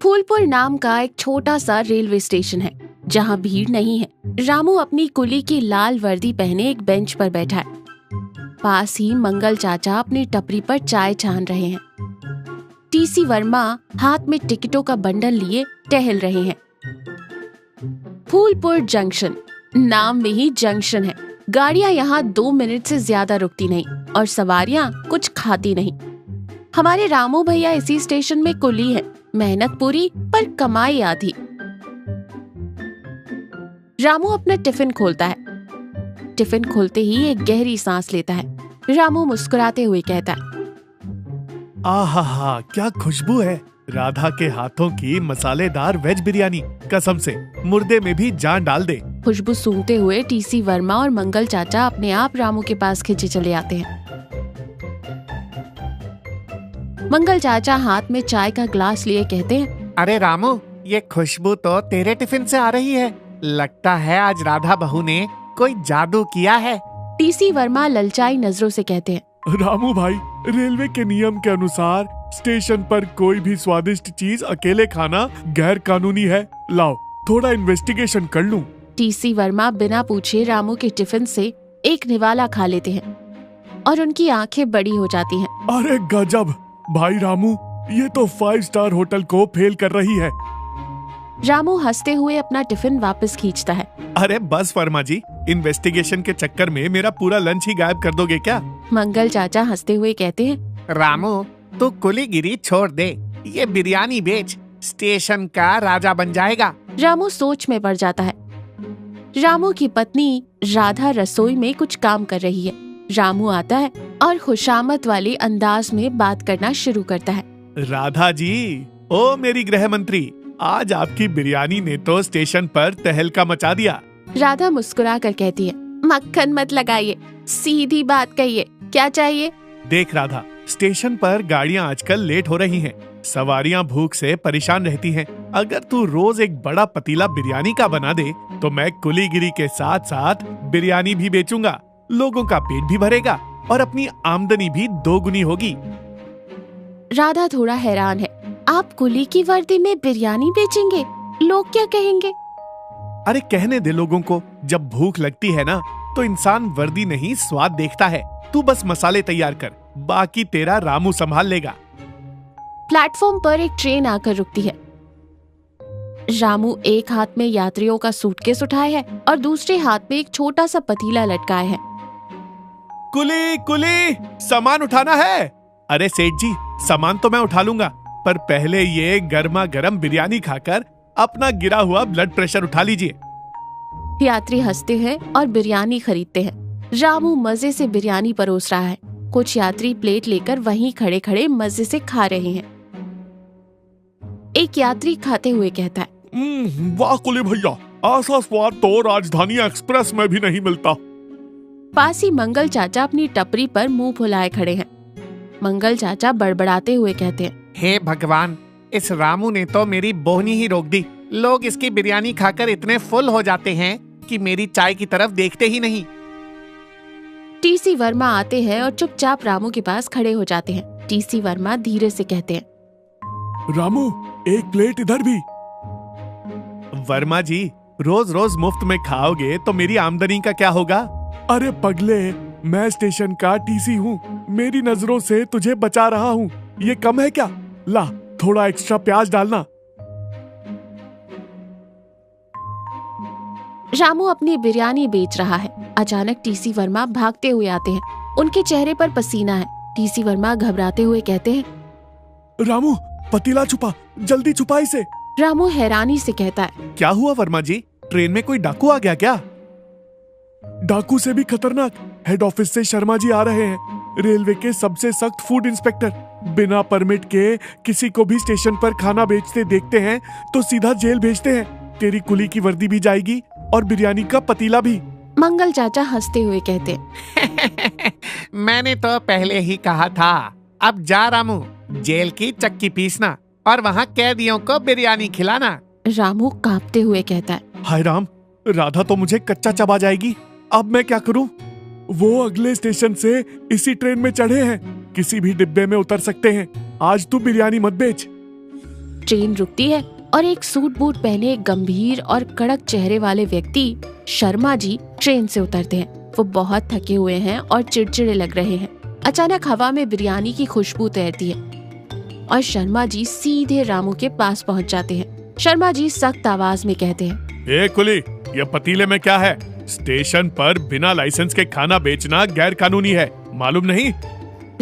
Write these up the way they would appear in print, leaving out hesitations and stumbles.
फूलपुर नाम का एक छोटा सा रेलवे स्टेशन है जहाँ भीड़ नहीं है। रामू अपनी कुली की लाल वर्दी पहने एक बेंच पर बैठा है। पास ही मंगल चाचा अपनी टपरी पर चाय छान रहे हैं। टीसी वर्मा हाथ में टिकटों का बंडल लिए टहल रहे हैं। फूलपुर जंक्शन, नाम में ही जंक्शन है। गाड़ियां यहाँ 2 मिनट से ज्यादा रुकती नहीं और सवारियां कुछ खाती नहीं। हमारे रामू भैया इसी स्टेशन में कुली है। मेहनत पूरी पर कमाई आधी। रामू अपना टिफिन खोलता है। टिफिन खोलते ही एक गहरी सांस लेता है। रामू मुस्कुराते हुए कहता है, आहा, क्या खुशबू है राधा के हाथों की मसालेदार वेज बिरयानी। कसम से मुर्दे में भी जान डाल दे। खुशबू सूंघते हुए टीसी वर्मा और मंगल चाचा अपने आप रामू के पास खींचे चले आते हैं। मंगल चाचा हाथ में चाय का ग्लास लिए कहते हैं, अरे रामू, ये खुशबू तो तेरे टिफिन से आ रही है। लगता है आज राधा बहू ने कोई जादू किया है। टीसी वर्मा ललचाई नजरों से कहते हैं, रामू भाई, रेलवे के नियम के अनुसार स्टेशन पर कोई भी स्वादिष्ट चीज अकेले खाना गैर कानूनी है। लाओ थोड़ा इन्वेस्टिगेशन कर लूं। टीसी वर्मा बिना पूछे रामू के टिफिन से एक निवाला खा लेते हैं और उनकी आंखें बड़ी हो जाती हैं। अरे गजब भाई रामू, ये तो 5 स्टार होटल को फेल कर रही है। रामू हंसते हुए अपना टिफिन वापस खींचता है। अरे बस वर्मा जी, इन्वेस्टिगेशन के चक्कर में मेरा पूरा लंच ही गायब कर दोगे क्या? मंगल चाचा हंसते हुए कहते हैं, रामू, तू कुलीगिरी छोड़ दे, ये बिरयानी बेच, स्टेशन का राजा बन जाएगा। रामू सोच में पड़ जाता है। रामू की पत्नी राधा रसोई में कुछ काम कर रही है। रामू आता है और खुशामद वाले अंदाज में बात करना शुरू करता है। राधा जी, ओ मेरी गृह मंत्री, आज आपकी बिरयानी ने तो स्टेशन पर तहलका मचा दिया। राधा मुस्कुरा कर कहती है, मक्खन मत लगाइए, सीधी बात कहिए, क्या चाहिए? देख राधा, स्टेशन पर गाड़ियां आजकल लेट हो रही हैं। सवारियां भूख से परेशान रहती हैं। अगर तू रोज एक बड़ा पतीला बिरयानी का बना दे तो मैं कुलीगिरी के साथ साथ बिरयानी भी बेचूंगा। लोगों का पेट भी भरेगा और अपनी आमदनी भी 2 गुनी होगी। राधा थोड़ा हैरान है। आप कुली की वर्दी में बिरयानी बेचेंगे? लोग क्या कहेंगे? अरे कहने दे लोगों को, जब भूख लगती है ना तो इंसान वर्दी नहीं स्वाद देखता है। तू बस मसाले तैयार कर, बाकी तेरा रामू संभाल लेगा। प्लेटफॉर्म पर एक ट्रेन आकर रुकती है। रामू एक हाथ में यात्रियों का सूटकेस उठाए है और दूसरे हाथ में एक छोटा सा पतीला लटकाए है। कुली कुली, सामान उठाना है। अरे सेठ जी, सामान तो मैं उठा लूंगा, पर पहले ये गर्मा गर्म बिरयानी खाकर अपना गिरा हुआ ब्लड प्रेशर उठा लीजिए। यात्री हंसते हैं और बिरयानी खरीदते हैं। रामू मजे से बिरयानी परोस रहा है। कुछ यात्री प्लेट लेकर वहीं खड़े खड़े मजे से खा रहे हैं। एक यात्री खाते हुए कहता है, वाह कुली भैया, ऐसा स्वाद तो राजधानी एक्सप्रेस में भी नहीं मिलता। पास ही मंगल चाचा अपनी टपरी पर मुंह फुलाए खड़े हैं। मंगल चाचा बड़बड़ाते हुए कहते हैं, हे भगवान, इस रामू ने तो मेरी बोहनी ही रोक दी। लोग इसकी बिरयानी खाकर इतने फुल हो जाते हैं कि मेरी चाय की तरफ देखते ही नहीं। टीसी वर्मा आते हैं और चुपचाप रामू के पास खड़े हो जाते हैं। टीसी वर्मा धीरे से कहते हैं, रामू, एक प्लेट इधर भी। वर्मा जी, रोज रोज मुफ्त में खाओगे तो मेरी आमदनी का क्या होगा? अरे पगले, मैं स्टेशन का टीसी हूँ। मेरी नजरों से तुझे बचा रहा हूँ। ये कम है क्या? ला थोड़ा एक्स्ट्रा प्याज डालना। रामू अपनी बिरयानी बेच रहा है। अचानक टीसी वर्मा भागते हुए आते हैं। उनके चेहरे पर पसीना है। टीसी वर्मा घबराते हुए कहते हैं, रामू, पतीला छुपा, जल्दी छुपा इसे। रामू हैरानी से कहता है, क्या हुआ वर्मा जी, ट्रेन में कोई डाकू आ गया क्या? डाकू से भी खतरनाक हेड ऑफिस से शर्मा जी आ रहे हैं। रेलवे के सबसे सख्त फूड इंस्पेक्टर। बिना परमिट के किसी को भी स्टेशन पर खाना बेचते देखते हैं तो सीधा जेल भेजते हैं। तेरी कुली की वर्दी भी जाएगी और बिरयानी का पतीला भी। मंगल चाचा हंसते हुए कहते हैं, मैंने तो पहले ही कहा था। अब जा रामू, जेल की चक्की पीसना और वहाँ कैदियों को बिरयानी खिलाना। रामू कांपते हुए कहता है, हाय राम, राधा तो मुझे कच्चा चबा जाएगी। अब मैं क्या करूं? वो अगले स्टेशन से इसी ट्रेन में चढ़े हैं, किसी भी डिब्बे में उतर सकते हैं। आज तू बिरयानी मत बेच। ट्रेन रुकती है और एक सूट बूट पहने गंभीर और कड़क चेहरे वाले व्यक्ति शर्मा जी ट्रेन से उतरते हैं। वो बहुत थके हुए हैं और चिड़चिड़े लग रहे हैं। अचानक हवा में बिरयानी की खुशबू तैरती है और शर्मा जी सीधे रामू के पास पहुंच जाते हैं। शर्मा जी सख्त आवाज में कहते हैं, ए कुली, ये पतीले में क्या है? स्टेशन पर बिना लाइसेंस के खाना बेचना गैर कानूनी है, मालूम नहीं?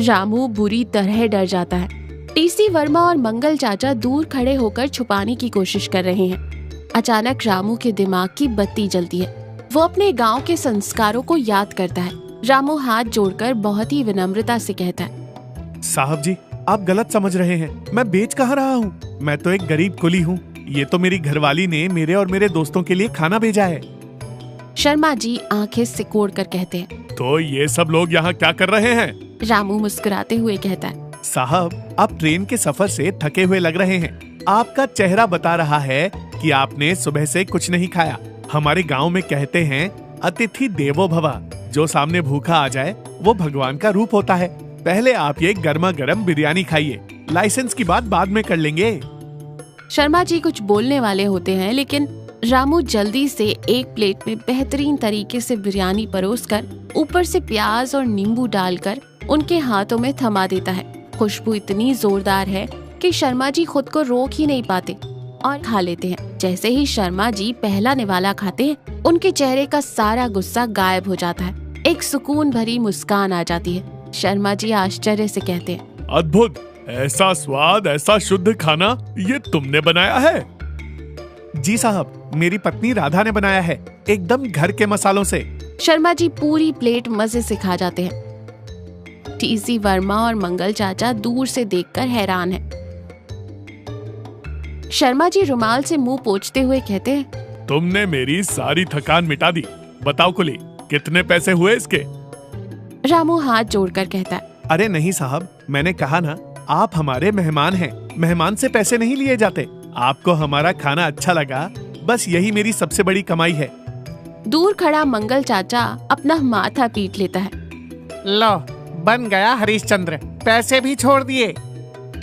रामू बुरी तरह डर जाता है। टीसी वर्मा और मंगल चाचा दूर खड़े होकर छुपाने की कोशिश कर रहे हैं। अचानक रामू के दिमाग की बत्ती जलती है। वो अपने गांव के संस्कारों को याद करता है। रामू हाथ जोड़कर बहुत ही विनम्रता से कहता है, साहब जी, आप गलत समझ रहे हैं। मैं बेच कहाँ रहा हूँ? मैं तो एक गरीब कुली हूँ। ये तो मेरी घरवाली ने मेरे और मेरे दोस्तों के लिए खाना भेजा है। शर्मा जी आंखें सिकोड़ कर कहते हैं, तो ये सब लोग यहाँ क्या कर रहे हैं? रामू मुस्कुराते हुए कहता है, साहब, आप ट्रेन के सफर से थके हुए लग रहे हैं। आपका चेहरा बता रहा है कि आपने सुबह से कुछ नहीं खाया। हमारे गांव में कहते हैं, अतिथि देवो भव। जो सामने भूखा आ जाए वो भगवान का रूप होता है। पहले आप ये गर्मा गर्म बिरयानी खाइए, लाइसेंस की बात बाद में कर लेंगे। शर्मा जी कुछ बोलने वाले होते हैं, लेकिन रामू जल्दी से एक प्लेट में बेहतरीन तरीके से बिरयानी परोसकर ऊपर से प्याज और नींबू डालकर उनके हाथों में थमा देता है। खुशबू इतनी जोरदार है कि शर्मा जी खुद को रोक ही नहीं पाते और खा लेते हैं। जैसे ही शर्मा जी पहला निवाला खाते हैं, उनके चेहरे का सारा गुस्सा गायब हो जाता है। एक सुकून भरी मुस्कान आ जाती है। शर्मा जी आश्चर्य से कहते हैं, अद्भुत! ऐसा स्वाद, ऐसा शुद्ध खाना ये तुमने बनाया है? जी साहब, मेरी पत्नी राधा ने बनाया है, एकदम घर के मसालों से। शर्मा जी पूरी प्लेट मजे से खा जाते हैं। टीसी वर्मा और मंगल चाचा दूर से देखकर हैरान हैं। शर्मा जी रुमाल से मुंह पोंछते हुए कहते हैं, तुमने मेरी सारी थकान मिटा दी। बताओ कुली, कितने पैसे हुए इसके? रामू हाथ जोड़कर कहता है, अरे नहीं साहब, मैंने कहा ना, आप हमारे मेहमान हैं। मेहमान से पैसे नहीं लिए जाते। आपको हमारा खाना अच्छा लगा, बस यही मेरी सबसे बड़ी कमाई है। दूर खड़ा मंगल चाचा अपना माथा पीट लेता है। लो, बन गया हरिश्चंद्र, पैसे भी छोड़ दिए।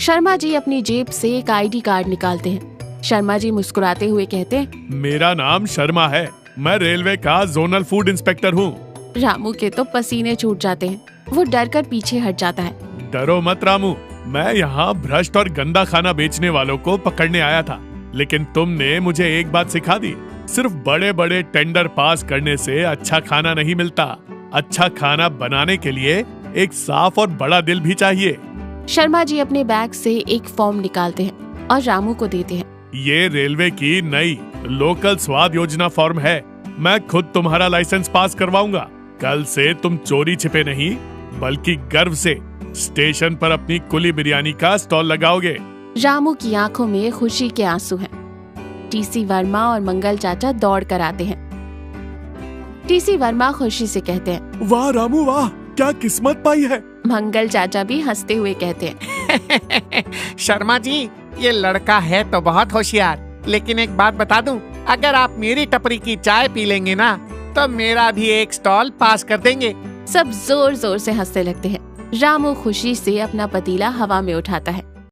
शर्मा जी अपनी जेब से एक आईडी कार्ड निकालते हैं। शर्मा जी मुस्कुराते हुए कहते हैं, मेरा नाम शर्मा है, मैं रेलवे का जोनल फूड इंस्पेक्टर हूँ। रामू के तो पसीने छूट जाते हैं। वो डर कर पीछे हट जाता है। डरो मत रामू, मैं यहाँ भ्रष्ट और गंदा खाना बेचने वालों को पकड़ने आया था, लेकिन तुमने मुझे एक बात सिखा दी। सिर्फ बड़े बड़े टेंडर पास करने से अच्छा खाना नहीं मिलता। अच्छा खाना बनाने के लिए एक साफ और बड़ा दिल भी चाहिए। शर्मा जी अपने बैग से एक फॉर्म निकालते हैं और रामू को देते हैं। ये रेलवे की नई लोकल स्वाद योजना फॉर्म है। मैं खुद तुम्हारा लाइसेंस पास करवाऊंगा। कल से तुम चोरी छिपे नहीं, बल्कि गर्व से स्टेशन पर अपनी कुली बिरयानी का स्टॉल लगाओगे। रामू की आंखों में खुशी के आंसू हैं। टीसी वर्मा और मंगल चाचा दौड़ कर आते हैं। टीसी वर्मा खुशी से कहते हैं, वाह रामू वाह, क्या किस्मत पाई है। मंगल चाचा भी हंसते हुए कहते हैं, शर्मा जी, ये लड़का है तो बहुत होशियार, लेकिन एक बात बता दूं, अगर आप मेरी टपरी की चाय पी लेंगे ना, तो मेरा भी एक स्टॉल पास कर देंगे। सब जोर जोर से हंसने लगते हैं। रामू खुशी से अपना पतीला हवा में उठाता है।